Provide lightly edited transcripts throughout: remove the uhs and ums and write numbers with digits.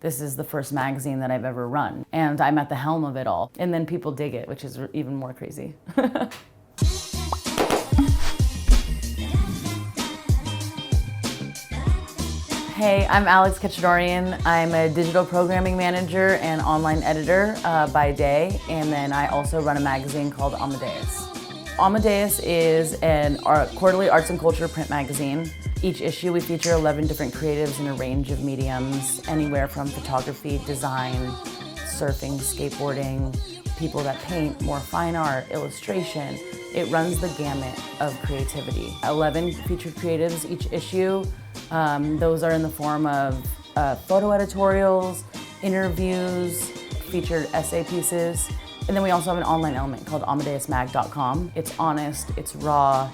this is the first magazine that I've ever run, and I'm at the helm of it all. And then people dig it, which is even more crazy. Hey, I'm Khatchadourian. I'm a digital programming manager and online editor by day, and then I also run a magazine called Amadeus. Amadeus is a quarterly arts and culture print magazine. Each issue we feature 11 different creatives in a range of mediums, anywhere from photography, design, surfing, skateboarding, people that paint, more fine art, illustration. It runs the gamut of creativity. 11 featured creatives each issue. Those are in the form of photo editorials, interviews, featured essay pieces. And then we also have an online element called AmadeusMag.com. It's honest, it's raw.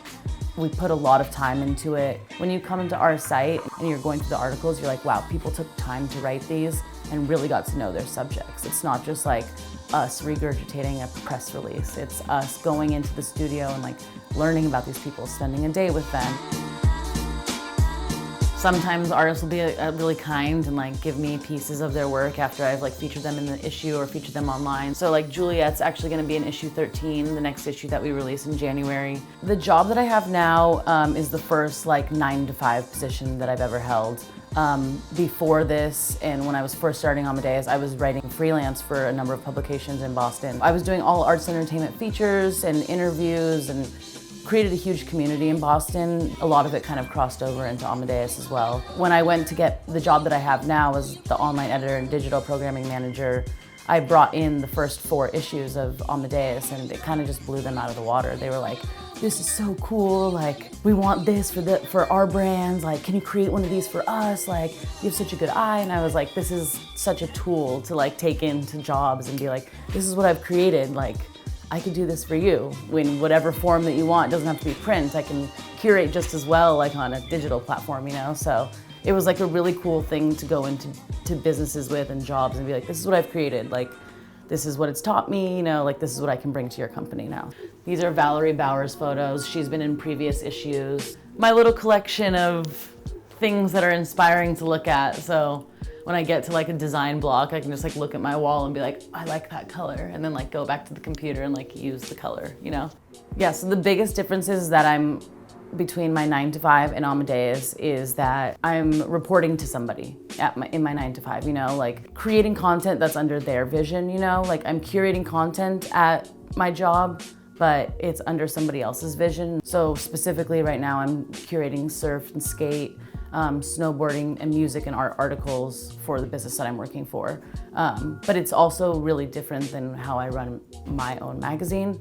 We put a lot of time into it. When you come into our site and you're going through the articles, you're like, wow, people took time to write these and really got to know their subjects. It's not just like us regurgitating a press release. It's us going into the studio and like learning about these people, spending a day with them. Sometimes artists will be really kind and like give me pieces of their work after I've like featured them in the issue or featured them online. So like Juliet's actually going to be in issue 13, the next issue that we release in January. The job that I have now is the first like 9-to-5 position that I've ever held. Before this, and when I was first starting Amadeus, I was writing freelance for a number of publications in Boston. I was doing all arts and entertainment features and interviews and created a huge community in Boston. A lot of it kind of crossed over into Amadeus as well. When I went to get the job that I have now as the online editor and digital programming manager, I brought in the first 4 issues of Amadeus, and it kind of just blew them out of the water. They were like, this is so cool, like, we want this for our brands, like, can you create one of these for us? Like, you have such a good eye. And I was like, this is such a tool to like take into jobs and be like, this is what I've created, like, I could do this for you in whatever form that you want. It doesn't have to be print. I can curate just as well like on a digital platform, you know? So it was like a really cool thing to go into businesses with and jobs and be like, this is what I've created. Like, this is what it's taught me, you know, like this is what I can bring to your company now. These are Valerie Bauer's photos. She's been in previous issues. My little collection of things that are inspiring to look at. So when I get to like a design block, I can just like look at my wall and be like, I like that color, and then like go back to the computer and like use the color, you know? Yeah, so the biggest difference is that I'm between my 9-to-5 and Amadeus is that I'm reporting to somebody in my 9-to-5, you know, like creating content that's under their vision, you know, like I'm curating content at my job, but it's under somebody else's vision. So specifically right now I'm curating surf and skate, snowboarding and music and art articles for the business that I'm working for. But it's also really different than how I run my own magazine.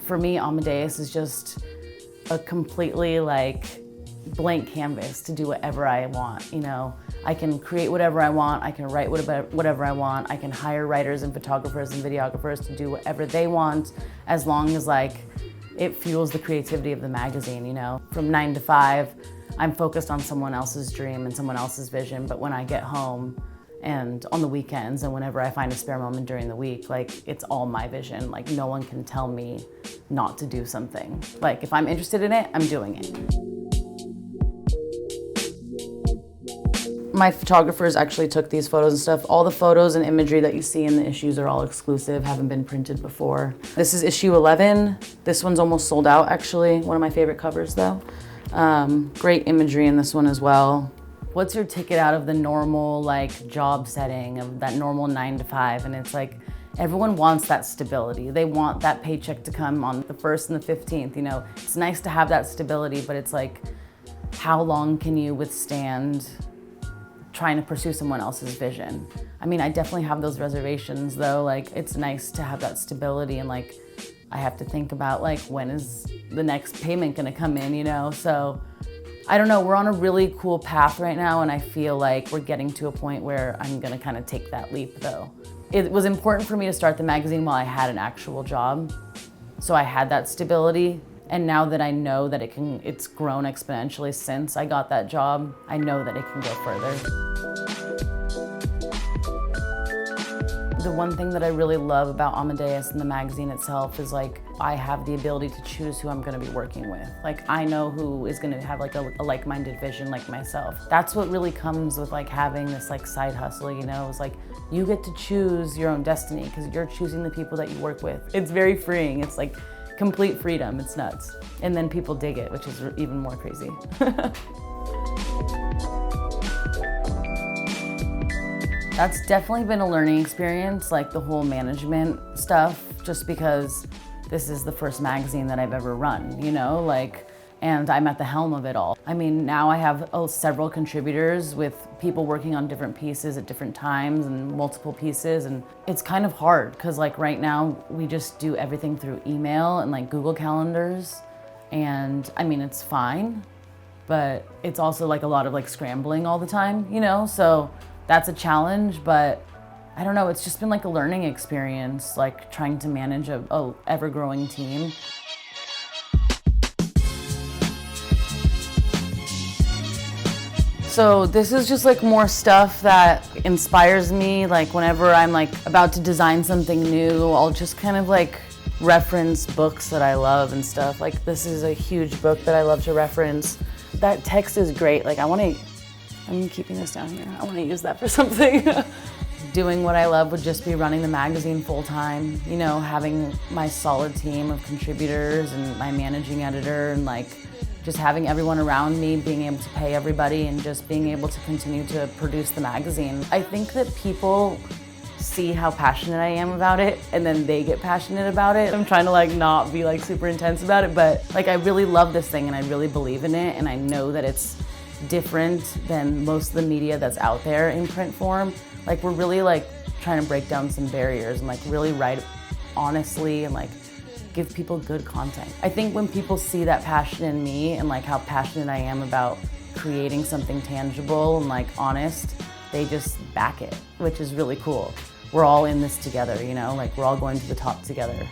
For me, Amadeus is just a completely like blank canvas to do whatever I want, you know. I can create whatever I want, I can write whatever I want, I can hire writers and photographers and videographers to do whatever they want, as long as like it fuels the creativity of the magazine, you know. From 9-to-5, I'm focused on someone else's dream and someone else's vision, but when I get home and on the weekends and whenever I find a spare moment during the week, like it's all my vision. Like no one can tell me not to do something. Like if I'm interested in it, I'm doing it. My photographers actually took these photos and stuff. All the photos and imagery that you see in the issues are all exclusive, haven't been printed before. This is issue 11. This one's almost sold out actually. One of my favorite covers though. Great imagery in this one as well. What's your ticket out of the normal like job setting of that normal 9-to-5? And it's like, everyone wants that stability. They want that paycheck to come on the 1st and the 15th, you know. It's nice to have that stability, but it's like, how long can you withstand trying to pursue someone else's vision? I mean, I definitely have those reservations though. Like, it's nice to have that stability and like, I have to think about like, when is the next payment gonna come in, you know? So I don't know, we're on a really cool path right now, and I feel like we're getting to a point where I'm gonna kind of take that leap though. It was important for me to start the magazine while I had an actual job. So I had that stability, and now that I know that it's grown exponentially since I got that job, I know that it can go further. The one thing that I really love about Amadeus and the magazine itself is like, I have the ability to choose who I'm gonna be working with. Like, I know who is gonna have like a like-minded vision like myself. That's what really comes with like having this like side hustle, you know? It's like, you get to choose your own destiny because you're choosing the people that you work with. It's very freeing. It's like complete freedom. It's nuts. And then people dig it, which is even more crazy. That's definitely been a learning experience, like the whole management stuff, just because this is the first magazine that I've ever run, you know, like, and I'm at the helm of it all. I mean, now I have several contributors with people working on different pieces at different times and multiple pieces, and it's kind of hard because like right now we just do everything through email and like Google calendars, and I mean, it's fine, but it's also like a lot of like scrambling all the time, you know, so that's a challenge, but I don't know, it's just been like a learning experience, like trying to manage a ever-growing team. So this is just like more stuff that inspires me, like whenever I'm like about to design something new, I'll just kind of like reference books that I love and stuff. Like this is a huge book that I love to reference. That text is great, like I'm keeping this down here. I want to use that for something. Doing what I love would just be running the magazine full time, you know, having my solid team of contributors and my managing editor and like just having everyone around me, being able to pay everybody and just being able to continue to produce the magazine. I think that people see how passionate I am about it and then they get passionate about it. I'm trying to like not be like super intense about it, but like I really love this thing and I really believe in it and I know that it's different than most of the media that's out there in print form. Like we're really like trying to break down some barriers and like really write honestly and like give people good content. I think when people see that passion in me and like how passionate I am about creating something tangible and like honest, they just back it, which is really cool. We're all in this together, you know, like we're all going to the top together.